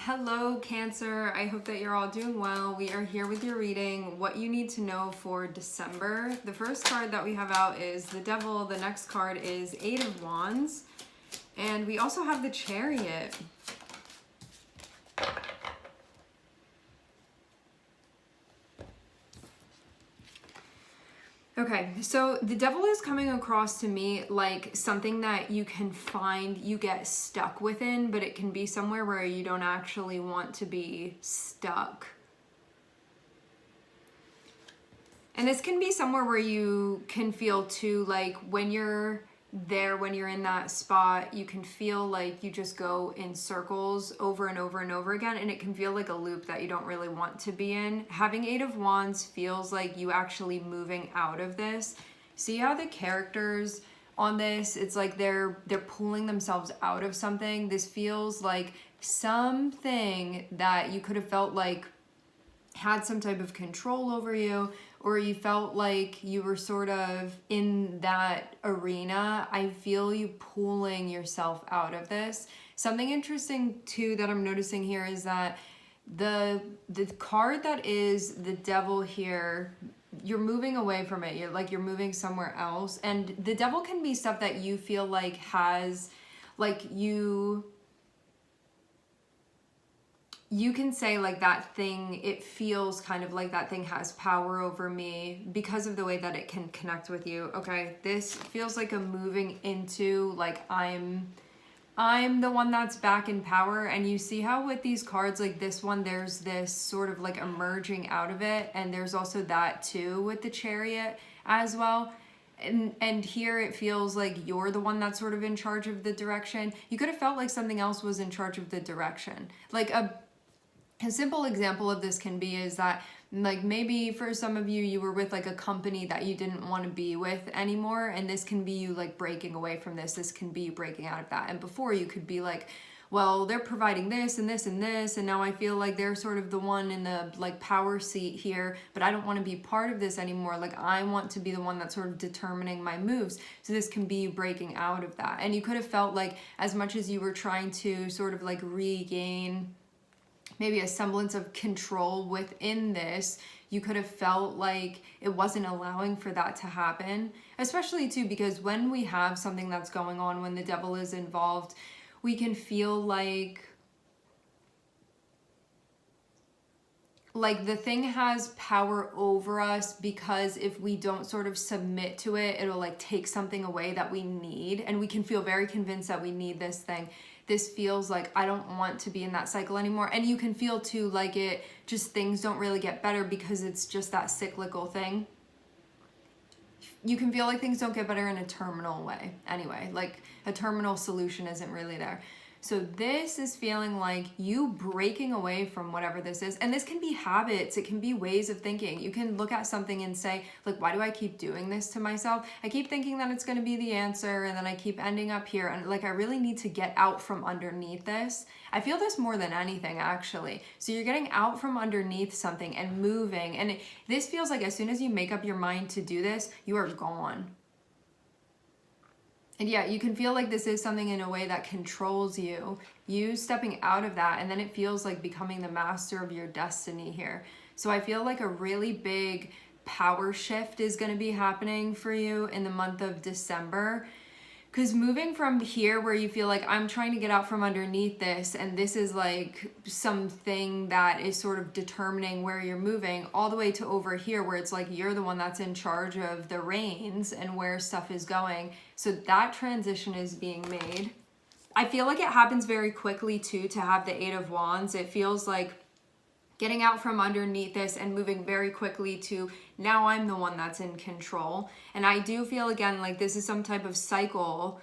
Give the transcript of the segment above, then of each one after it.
Hello, Cancer. I hope that you're all doing well. We are here with your reading, what you need to know for December. The first card that we have out is the Devil. The next card is Eight of Wands. And we also have the Chariot. Okay, so the Devil is coming across to me like something that you can find you get stuck within, but it can be somewhere where you don't actually want to be stuck. And this can be somewhere where you can feel too, like when you're there, when you're in that spot, you can feel like you just go in circles over and over and over again, and it can feel like a loop that you don't really want to be in. Having Eight of Wands feels like you actually moving out of this. See how the characters on this, it's like they're pulling themselves out of something. This feels like something that you could have felt like had some type of control over you, or you felt like you were sort of in that arena. I feel you pulling yourself out of this. Something interesting too that I'm noticing here is that the card that is the Devil here, you're moving away from it. You're moving somewhere else. And the Devil can be stuff that you feel like has, like you can say like that thing, it feels kind of like that thing has power over me because of the way that it can connect with you. Okay, this feels like a moving into, like I'm the one that's back in power. And you see how with these cards like this one, there's this sort of like emerging out of it, and there's also that too with the Chariot as well. And here it feels like you're the one that's sort of in charge of the direction. You could have felt like something else was in charge of the direction. Like a simple example of this can be is that, like, maybe for some of you, you were with like a company that you didn't want to be with anymore, and this can be you like breaking away from this. This can be you breaking out of that. And before, you could be like, well, they're providing this and this and this, and now I feel like they're sort of the one in the like power seat here, but I don't want to be part of this anymore. Like, I want to be the one that's sort of determining my moves. So this can be you breaking out of that. And you could have felt like, as much as you were trying to sort of like regain maybe a semblance of control within this, you could have felt like it wasn't allowing for that to happen. Especially too, because when we have something that's going on, when the Devil is involved, we can feel like the thing has power over us, because if we don't sort of submit to it, it'll like take something away that we need, and we can feel very convinced that we need this thing. This feels like I don't want to be in that cycle anymore. And you can feel too like it just, things don't really get better because it's just that cyclical thing. You can feel like things don't get better in a terminal way anyway, like a terminal solution isn't really there. So this is feeling like you breaking away from whatever this is. And this can be habits. It can be ways of thinking. You can look at something and say, like, why do I keep doing this to myself? I keep thinking that it's going to be the answer, and then I keep ending up here. And like, I really need to get out from underneath this. I feel this more than anything, actually. So you're getting out from underneath something and moving. And this feels like as soon as you make up your mind to do this, you are gone. And yeah, you can feel like this is something in a way that controls you. You stepping out of that, and then it feels like becoming the master of your destiny here. So I feel like a really big power shift is going to be happening for you in the month of December. Because moving from here where you feel like I'm trying to get out from underneath this, and this is like something that is sort of determining where you're moving, all the way to over here where it's like you're the one that's in charge of the reins and where stuff is going. So that transition is being made. I feel like it happens very quickly too to have the Eight of Wands. It feels like getting out from underneath this and moving very quickly to now I'm the one that's in control. And I do feel again like this is some type of cycle.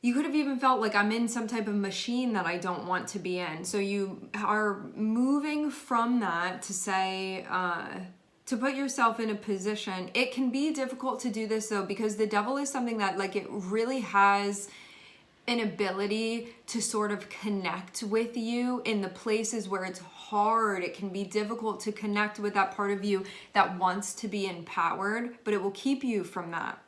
You could have even felt like I'm in some type of machine that I don't want to be in. So you are moving from that to say, to put yourself in a position. It can be difficult to do this though, because the Devil is something that like it really has an ability to sort of connect with you in the places where it's hard. It can be difficult to connect with that part of you that wants to be empowered, but it will keep you from that.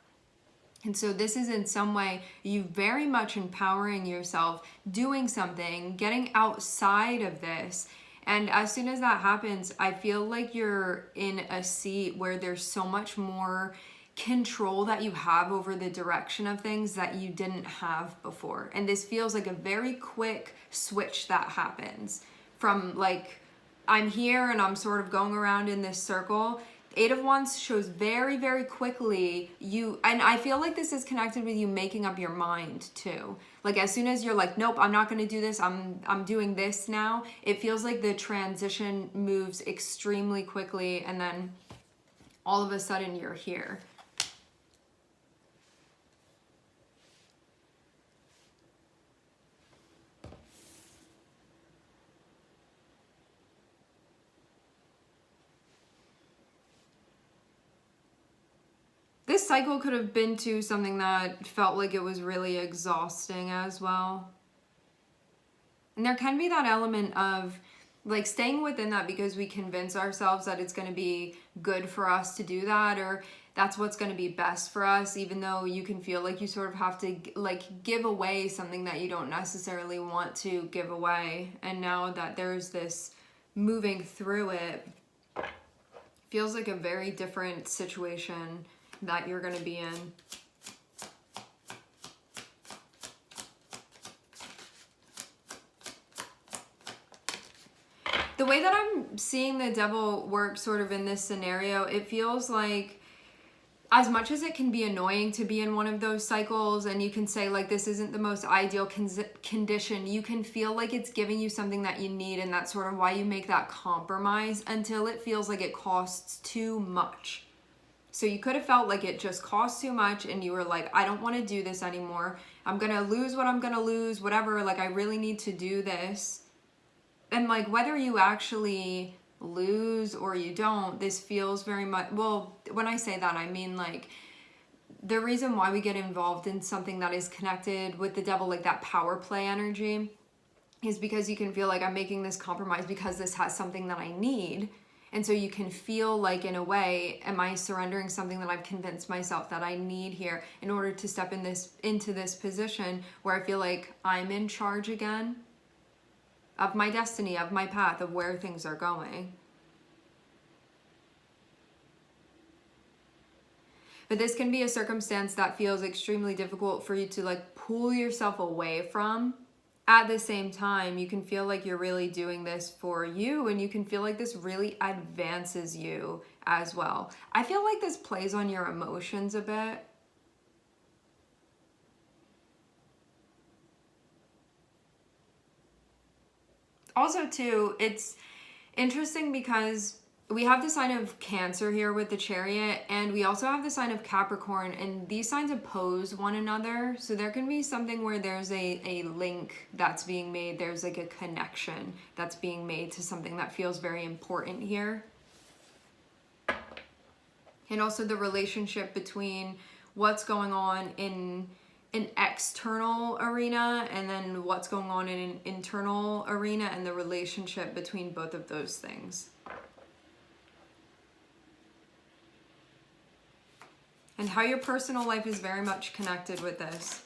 And so this is in some way you very much empowering yourself, doing something, getting outside of this. And as soon as that happens, I feel like you're in a seat where there's so much more control that you have over the direction of things that you didn't have before. And this feels like a very quick switch that happens from like, I'm here and I'm sort of going around in this circle. Eight of Wands shows very, very quickly and I feel like this is connected with you making up your mind too. Like as soon as you're like, nope, I'm not going to do this. I'm doing this now. It feels like the transition moves extremely quickly and then all of a sudden you're here. This cycle could have been to something that felt like it was really exhausting as well. And there can be that element of like staying within that because we convince ourselves that it's going to be good for us to do that, or that's what's going to be best for us, even though you can feel like you sort of have to like give away something that you don't necessarily want to give away. And now that there's this moving through it, feels like a very different situation that you're going to be in. The way that I'm seeing the devil work sort of in this scenario, it feels like as much as it can be annoying to be in one of those cycles and you can say like this isn't the most ideal condition, you can feel like it's giving you something that you need, and that's sort of why you make that compromise until it feels like it costs too much. So you could have felt like it just cost too much and you were like, I don't want to do this anymore. I'm going to lose what I'm going to lose, whatever. Like, I really need to do this. And like, whether you actually lose or you don't, this feels very much, well, when I say that, I mean like the reason why we get involved in something that is connected with the devil, like that power play energy, is because you can feel like I'm making this compromise because this has something that I need. And so you can feel like, in a way, am I surrendering something that I've convinced myself that I need here in order to step into this position where I feel like I'm in charge again of my destiny, of my path, of where things are going. But this can be a circumstance that feels extremely difficult for you to like pull yourself away from. At the same time, you can feel like you're really doing this for you, and you can feel like this really advances you as well. I feel like this plays on your emotions a bit. Also, too, it's interesting because we have the sign of Cancer here with the Chariot, and we also have the sign of Capricorn, and these signs oppose one another. So there can be something where there's a link that's being made. There's like a connection that's being made to something that feels very important here. And also the relationship between what's going on in an external arena and then what's going on in an internal arena, and the relationship between both of those things. And how your personal life is very much connected with this.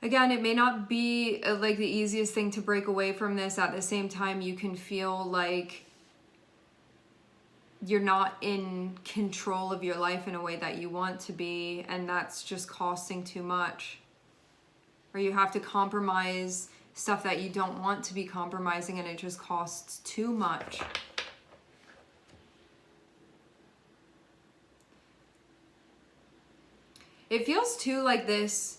Again, it may not be like the easiest thing to break away from this. At the same time, you can feel like you're not in control of your life in a way that you want to be, and that's just costing too much. Or you have to compromise stuff that you don't want to be compromising, and it just costs too much. It feels too like this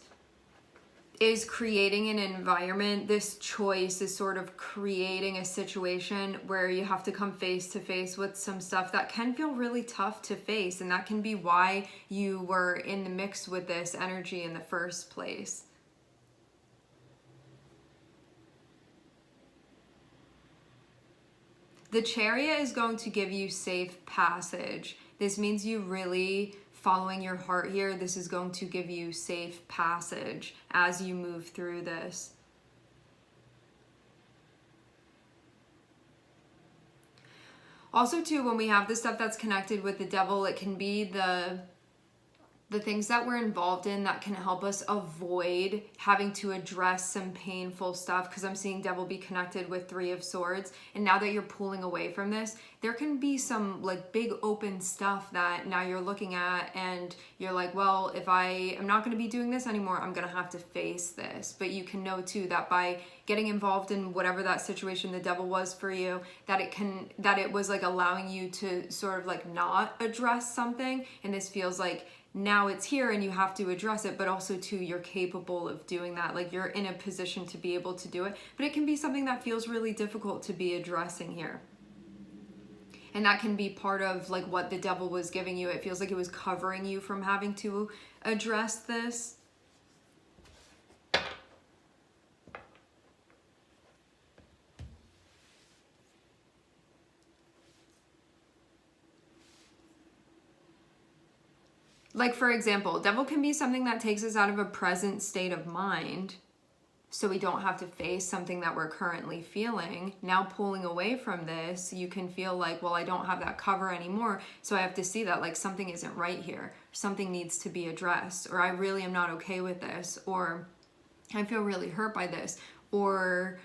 is creating an environment, this choice is sort of creating a situation where you have to come face to face with some stuff that can feel really tough to face, and that can be why you were in the mix with this energy in the first place. The Chariot is going to give you safe passage. This means you really following your heart here. This is going to give you safe passage as you move through this. Also too, when we have the stuff that's connected with the devil, it can be the things that we're involved in that can help us avoid having to address some painful stuff, because I'm seeing devil be connected with Three of Swords. And now that you're pulling away from this, there can be some like big open stuff that now you're looking at and you're like, well, if I am not going to be doing this anymore, I'm going to have to face this. But you can know too that by getting involved in whatever that situation the devil was for you, that it was like allowing you to sort of like not address something. And this feels like now it's here and you have to address it, but also too, you're capable of doing that. Like you're in a position to be able to do it, but it can be something that feels really difficult to be addressing here. And that can be part of like what the devil was giving you. It feels like it was covering you from having to address this. Like, for example, devil can be something that takes us out of a present state of mind so we don't have to face something that we're currently feeling. Now pulling away from this, you can feel like, well, I don't have that cover anymore, so I have to see that like something isn't right here. Something needs to be addressed, or I really am not okay with this, or I feel really hurt by this, or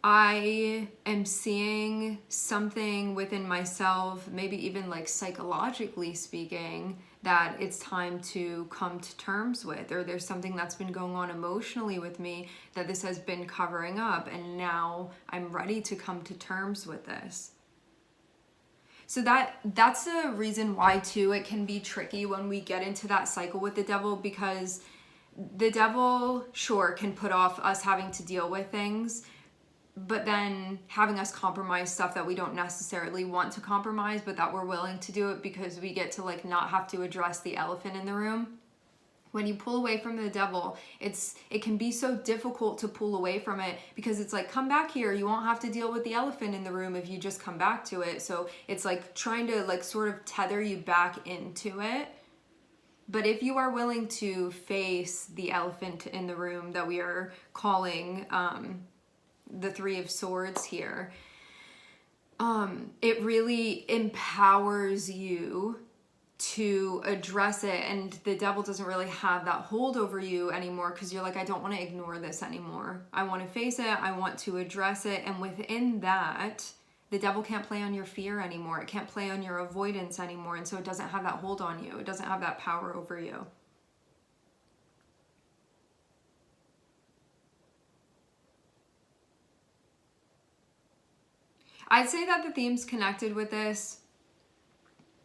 I am seeing something within myself, maybe even like psychologically speaking, that it's time to come to terms with, or there's something that's been going on emotionally with me that this has been covering up, and now I'm ready to come to terms with this. So that's a reason why too it can be tricky when we get into that cycle with the devil, because the devil, sure, can put off us having to deal with things, but then having us compromise stuff that we don't necessarily want to compromise, but that we're willing to do it because we get to like not have to address the elephant in the room. When you pull away from the devil, it can be so difficult to pull away from it, because it's like, come back here, you won't have to deal with the elephant in the room if you just come back to it. So it's like trying to like sort of tether you back into it. But if you are willing to face the elephant in the room that we are calling the Three of Swords here, it really empowers you to address it, and the devil doesn't really have that hold over you anymore, because you're like, I don't want to ignore this anymore. I want to face it, I want to address it, and within that, the devil can't play on your fear anymore. It can't play on your avoidance anymore, and so it doesn't have that hold on you. It doesn't have that power over you. I'd say that the themes connected with this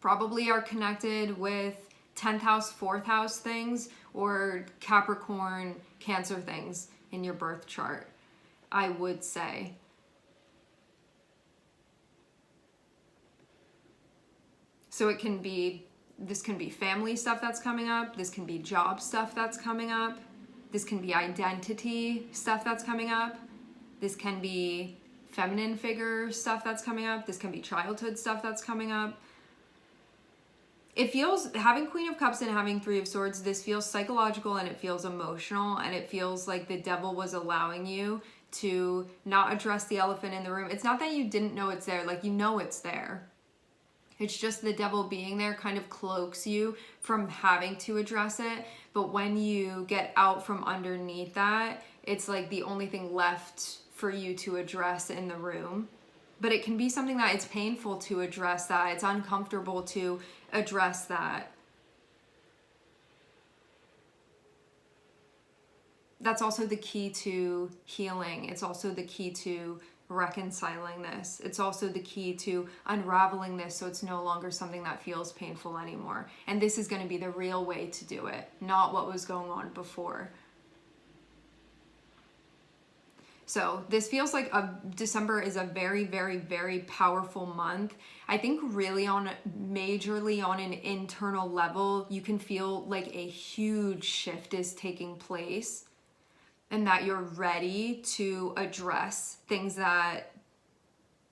probably are connected with 10th house, 4th house things, or Capricorn, Cancer things in your birth chart, I would say. So this can be family stuff that's coming up. This can be job stuff that's coming up. This can be identity stuff that's coming up. This can be feminine figure stuff that's coming up. This can be childhood stuff that's coming up. It feels, having Queen of Cups and having Three of Swords, this feels psychological and it feels emotional, and it feels like the devil was allowing you to not address the elephant in the room. It's not that you didn't know it's there, like you know it's there. It's just the devil being there kind of cloaks you from having to address it. But when you get out from underneath that, it's like the only thing left for you to address in the room. But it can be something that it's painful to address that. It's uncomfortable to address that. That's also the key to healing. It's also the key to reconciling this. It's also the key to unraveling this so it's no longer something that feels painful anymore. And this is going to be the real way to do it, not what was going on before. So this feels like December is a very, very, very powerful month. I think really majorly on an internal level, you can feel like a huge shift is taking place, and that you're ready to address things that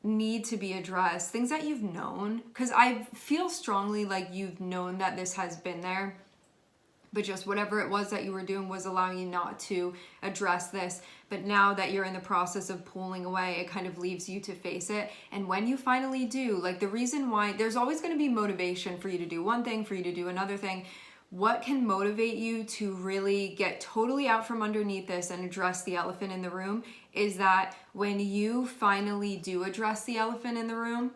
need to be addressed, things that you've known. Because I feel strongly like you've known that this has been there, but just whatever it was that you were doing was allowing you not to address this. But now that you're in the process of pulling away, it kind of leaves you to face it. And when you finally do, like, the reason why, there's always going to be motivation for you to do one thing, for you to do another thing. What can motivate you to really get totally out from underneath this and address the elephant in the room is that when you finally do address the elephant in the room,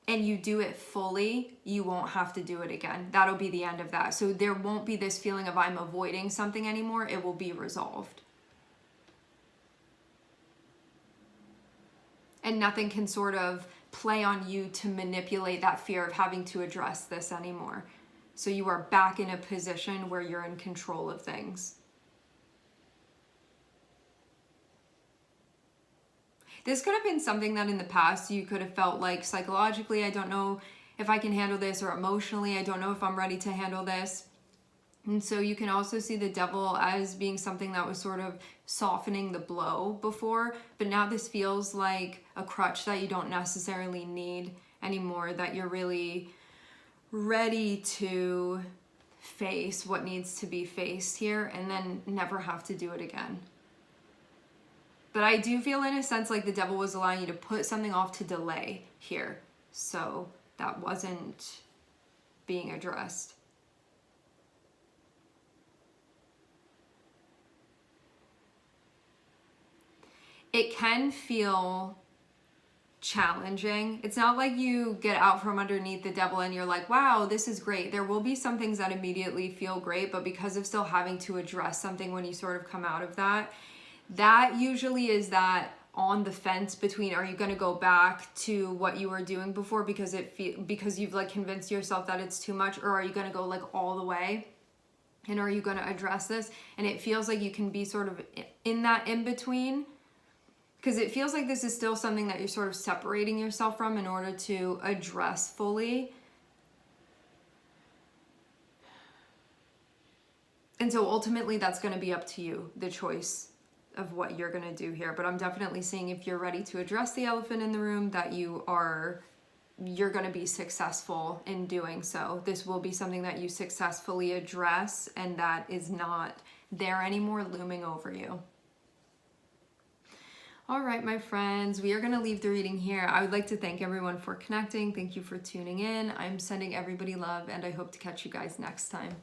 and you do it fully, you won't have to do it again. That'll be the end of that. So there won't be this feeling of I'm avoiding something anymore. It will be resolved. And nothing can sort of play on you to manipulate that fear of having to address this anymore. So you are back in a position where you're in control of things. This could have been something that in the past you could have felt like psychologically, I don't know if I can handle this, or emotionally, I don't know if I'm ready to handle this. And so you can also see the devil as being something that was sort of softening the blow before, but now this feels like a crutch that you don't necessarily need anymore, that you're really ready to face what needs to be faced here and then never have to do it again. But I do feel in a sense like the devil was allowing you to put something off to delay here. So that wasn't being addressed. It can feel challenging. It's not like you get out from underneath the devil and you're like, wow, this is great. There will be some things that immediately feel great, but because of still having to address something when you sort of come out of that, that usually is that on the fence between, are you going to go back to what you were doing before because because you've like convinced yourself that it's too much, or are you going to go like all the way? And are you going to address this? And it feels like you can be sort of in that in between, because it feels like this is still something that you're sort of separating yourself from in order to address fully. And so ultimately that's going to be up to you, the choice of what you're going to do here. But I'm definitely seeing if you're ready to address the elephant in the room, that you're going to be successful in doing so. This will be something that you successfully address, and that is not there anymore looming over you. All right, my friends, we are going to leave the reading here. I would like to thank everyone for connecting. Thank you for tuning in. I'm sending everybody love, and I hope to catch you guys next time.